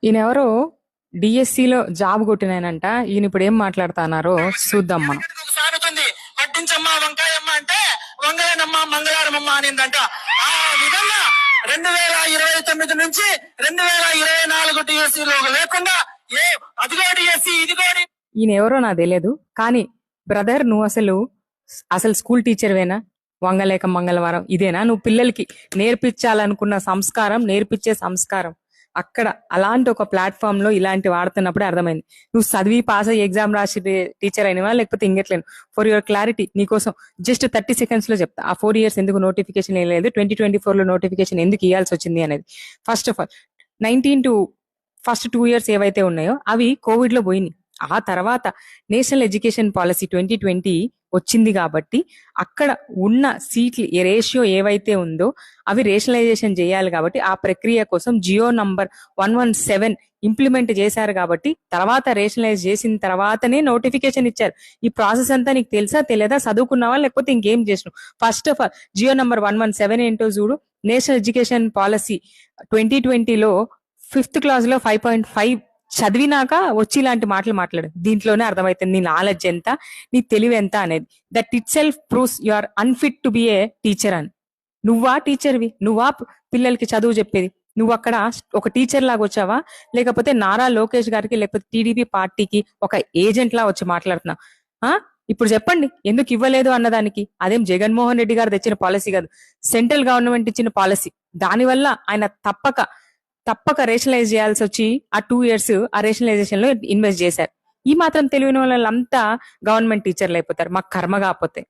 ఈయనెవరో డిఎస్సిలో జాబ్ కొట్టినాయనంట. ఈయన ఇప్పుడు ఏం మాట్లాడుతున్నారో చూద్దాం మనం. ఒక సామెత ఉంది, పట్టించమ్మ వంకాయమ్మ అంటే వంగయనమ్మ మంగళవారమమ్మ అనిందంట. ఆ విధంగా 2029 నుంచి 2024 డిఎస్సీలో లేకుండా ఏ అదిగో డిఎస్సి ఇదిగో ఈయన ఎవరో నాకు తెలియదు, కానీ బ్రదర్ నువ్వు అసలు స్కూల్ టీచర్వేనా? వంగలేక మంగళవారం ఇదేనా నువ్వు పిల్లలకి నేర్పించాలనుకున్న సంస్కారం, నేర్పించే సంస్కారం? అక్కడ అలాంటి ఒక ప్లాట్ఫామ్ లో ఇలాంటి వాడుతున్నప్పుడే అర్థమైంది నువ్వు చదివి పాస్ అయ్యి ఎగ్జామ్ రాసి టీచర్ అయినవా లేకపోతే ఇంకెట్లేను. ఫర్ యువర్ క్లారిటీ నీకోసం జస్ట్ 30 seconds లో చెప్తా. ఆ 4 years ఎందుకు నోటిఫికేషన్ ఏం లేదు, 2024 లో నోటిఫికేషన్ ఎందుకు ఇవ్వాల్సి వచ్చింది అనేది. First of all 19 to first 2 years ఏవైతే ఉన్నాయో అవి కోవిడ్ లో పోయినాయి. ఆ తర్వాత నేషనల్ ఎడ్యుకేషన్ పాలసీ 2020 వచ్చింది కాబట్టి అక్కడ ఉన్న సీట్లు రేషియో ఏవైతే ఉందో అవి రేషనలైజేషన్ చేయాలి కాబట్టి ఆ ప్రక్రియ కోసం జియో నంబర్ 117 ఇంప్లిమెంట్ చేశారు కాబట్టి తర్వాత రేషనలైజ్ చేసిన తర్వాతనే నోటిఫికేషన్ ఇచ్చారు. ఈ ప్రాసెస్ అంతా నీకు తెలుసా తెలియదా? చదువుకున్నావా లేకపోతే ఇంకేం చేసినావు? First of all Jio number 117 ఏంటో చూడు. నేషనల్ ఎడ్యుకేషన్ పాలసీ 2020లో 5th క్లాస్ లో 5.5 చదివినాక వచ్చి ఇలాంటి మాటలు మాట్లాడు. దీంట్లోనే అర్థమవుతుంది నీ నాలెడ్జ్ ఎంత, నీ తెలివి ఎంత అనేది. That itself proves you are unfit to be a teacher అని. నువ్వా టీచర్వి? నువ్వా పిల్లలకి చదువు చెప్పేది? నువ్వు అక్కడ ఒక టీచర్ లాగా వచ్చావా లేకపోతే నారా లోకేష్ గారికి లేకపోతే టీడీపీ పార్టీకి ఒక ఏజెంట్ లా వచ్చి మాట్లాడుతున్నా? ఆ ఇప్పుడు చెప్పండి ఎందుకు ఇవ్వలేదు అన్నదానికి. అదేం జగన్మోహన్ రెడ్డి గారు తెచ్చిన పాలసీ కాదు, సెంట్రల్ గవర్నమెంట్ ఇచ్చిన పాలసీ. దానివల్ల ఆయన తప్పక రేషనలైజ్ చేయాల్సి వచ్చి ఆ 2 years ఆ రేషనలైజేషన్ లో ఇన్వెస్ట్ చేశారు. ఈ మాత్రం తెలివిన వాళ్ళంతా గవర్నమెంట్ టీచర్లు అయిపోతారు, మాకు కర్మ కాకపోతే.